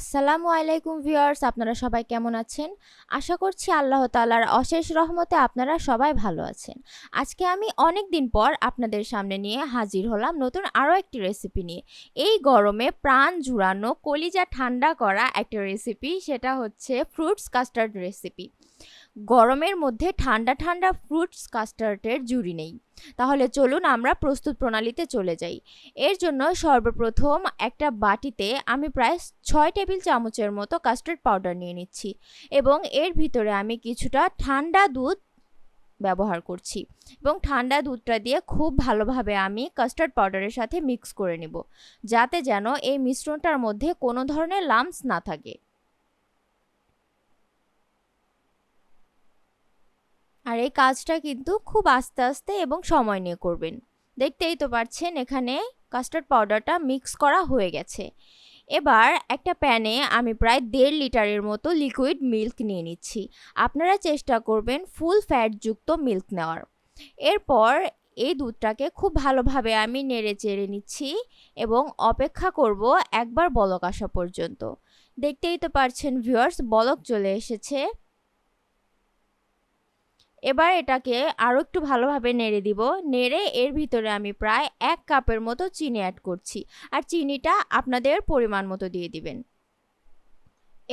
আসসালামু আলাইকুম ভিউয়ার্স, আপনারা সবাই কেমন আছেন? আশা করছি আল্লাহ তাআলার অশেষ রহমতে আপনারা সবাই ভালো আছেন। আজকে আমি অনেক দিন পর আপনাদের সামনে নিয়ে হাজির হলাম নতুন আরও একটি রেসিপি নিয়ে। এই গরমে প্রাণ জুড়ানো, কলিজা ঠান্ডা করা একটা রেসিপি, সেটা হচ্ছে ফ্রুটস কাস্টার্ড রেসিপি। গরমের মধ্যে ঠান্ডা ঠান্ডা ফ্রুটস কাস্টার্ডের জুড়ি নেই। তাহলে চলুন আমরা প্রস্তুত প্রণালীতে চলে যাই। এর জন্য সর্বপ্রথম একটা বাটিতে আমি প্রায় 6 টেবিল চামচের মতো কাস্টার্ড পাউডার নিয়ে নিচ্ছি এবং এর ভিতরে আমি কিছুটা ঠান্ডা দুধ ব্যবহার করছি এবং ঠান্ডা দুধটা দিয়ে খুব ভালোভাবে আমি কাস্টার্ড পাউডারের সাথে মিক্স করে নেব, যাতে যেন এই মিশ্রণটার মধ্যে কোনো ধরনের লাম্পস না থাকে। আর এই কাজটা কিন্তু খুব আস্তে আস্তে এবং সময় নিয়ে করবেন। দেখতেই তো পাচ্ছেন এখানে কাস্টার্ড পাউডারটা মিক্স করা হয়ে গেছে। এবার একটা প্যানে আমি প্রায় 1.5 লিটারের মতো লিকুইড মিল্ক নিয়ে নিচ্ছি। আপনারা চেষ্টা করবেন ফুল ফ্যাটযুক্ত মিল্ক নেওয়ার। এরপর এই দুধটাকে খুব ভালোভাবে আমি নেড়ে চেড়ে নিচ্ছি এবং অপেক্ষা করব একবার বলক আসা পর্যন্ত। দেখতেই তো পাচ্ছেন ভিউয়ার্স, বলক চলে এসেছে। এবার এটাকে আরও একটু ভালোভাবে নেড়ে দিব। নেড়ে এর ভিতরে আমি প্রায় 1 কাপের মতো চিনি অ্যাড করছি, আর চিনিটা আপনাদের পরিমাণ মতো দিয়ে দিবেন।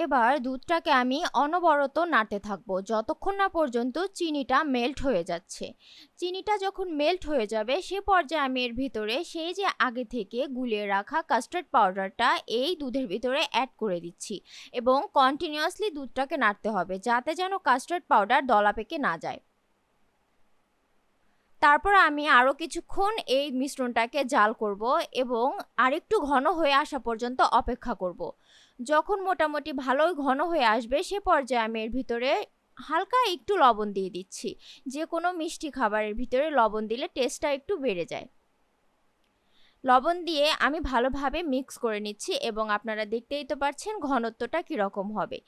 এবার দুধটাকে আমি অনবরত নাড়তে থাকবো যতক্ষণ না পর্যন্ত চিনিটা মেল্ট হয়ে যাচ্ছে। চিনিটা যখন মেল্ট হয়ে যাবে সে পর্যায়ে আমি এর ভিতরে সেই যে আগে থেকে গুলিয়ে রাখা কাস্টার্ড পাউডারটা এই দুধের ভিতরে অ্যাড করে দিচ্ছি এবং কন্টিনিউয়াসলি দুধটাকে নাড়তে হবে, যাতে যেন কাস্টার্ড পাউডার দলা পেকে না যায়। তারপর আমি আরও কিছুক্ষণ এই মিশ্রণটাকে জাল করব এবং আরেকটু ঘন হয়ে আসা পর্যন্ত অপেক্ষা করব। যখন মোটামুটি ভালোই ঘন হয়ে আসবে সে পর্যায়ে আমি এর ভিতরে হালকা একটু লবণ দিয়ে দিচ্ছি। যে কোনো মিষ্টি খাবারের ভিতরে লবণ দিলে টেস্টটা একটু বেড়ে যায়। লবণ দিয়ে আমি ভালোভাবে মিক্স করে নিচ্ছি এবং আপনারা দেখতেই তো পাচ্ছেন ঘনত্বটা কীরকম হবে।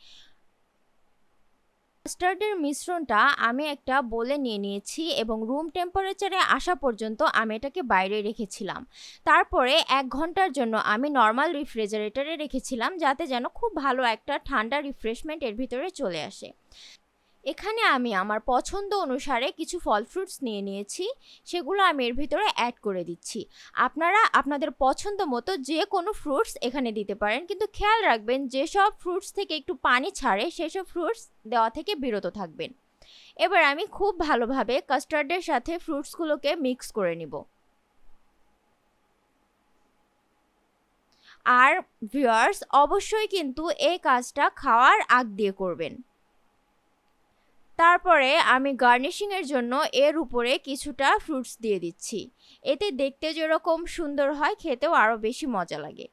কাস্টার্ডের মিশ্রণটা আমি একটা বোলে নিয়ে নিয়েছি এবং রুম টেম্পারেচারে আসা পর্যন্ত আমি এটাকে বাইরে রেখেছিলাম। তারপরে 1 ঘন্টার জন্য আমি নর্মাল রেফ্রিজারেটরে রেখেছিলাম, যাতে যেন খুব ভালো একটা ঠান্ডা রিফ্রেশমেন্ট এর ভিতরে চলে আসে। এখানে আমি আমার পছন্দ অনুসারে কিছু ফল ফ্রুটস নিয়ে নিয়েছি, সেগুলো আমি এর ভিতরে অ্যাড করে দিচ্ছি। আপনারা আপনাদের পছন্দ মতো যে কোনো ফ্রুটস এখানে দিতে পারেন, কিন্তু খেয়াল রাখবেন যেসব ফ্রুটস থেকে একটু পানি ছাড়ে সেসব ফ্রুটস দেওয়া থেকে বিরত থাকবেন। এবার আমি খুব ভালোভাবে কাস্টার্ডের সাথে ফ্রুটসগুলোকে মিক্স করে নিব। আর ভিউয়ার্স, অবশ্যই কিন্তু এই কাজটা খাওয়ার আগ দিয়ে করবেন। তারপরে আমি গার্নিশিংয়ের জন্য এর উপরে কিছুটা ফ্রুটস দিয়ে দিচ্ছি। এতে দেখতে যেরকম সুন্দর হয়, খেতেও আরও বেশি মজা লাগে।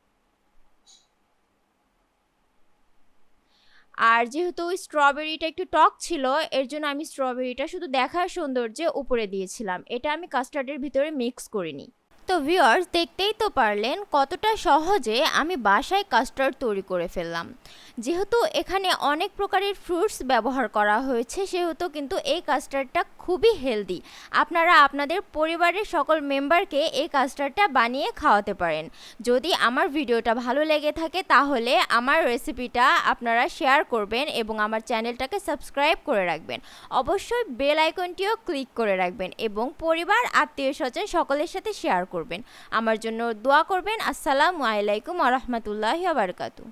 আর যেহেতু স্ট্রবেরিটা একটু টক ছিল, এর জন্য আমি স্ট্রবেরিটা শুধু দেখার সৌন্দর্যে উপরে দিয়েছিলাম। এটা আমি কাস্টার্ডের ভিতরে মিক্স করিনি। তো ভিউয়ার্স, দেখতেই তো পারলেন কতটা সহজে আমি বাসায় কাস্টার্ড তৈরি করে ফেললাম। যেহেতু এখানে অনেক প্রকারের ফ্রুটস ব্যবহার করা হয়েছে, সেহেতু কিন্তু এই কাস্টার্ডটা খুবই হেলদি। আপনারা আপনাদের পরিবারের সকল মেম্বারকে এই কাস্টার্ডটা বানিয়ে খাওয়াতে পারেন। যদি আমার ভিডিওটা ভালো লেগে থাকে তাহলে আমার রেসিপিটা আপনারা শেয়ার করবেন এবং আমার চ্যানেলটাকে সাবস্ক্রাইব করে রাখবেন। অবশ্যই বেল আইকনটিও ক্লিক করে রাখবেন এবং পরিবার, আত্মীয় স্বজন সকলের সাথে শেয়ার করবেন। আমার জন্য দোয়া করবেন। আসসালামু আলাইকুম ওয়া রাহমাতুল্লাহি ওয়া বারাকাতুহু।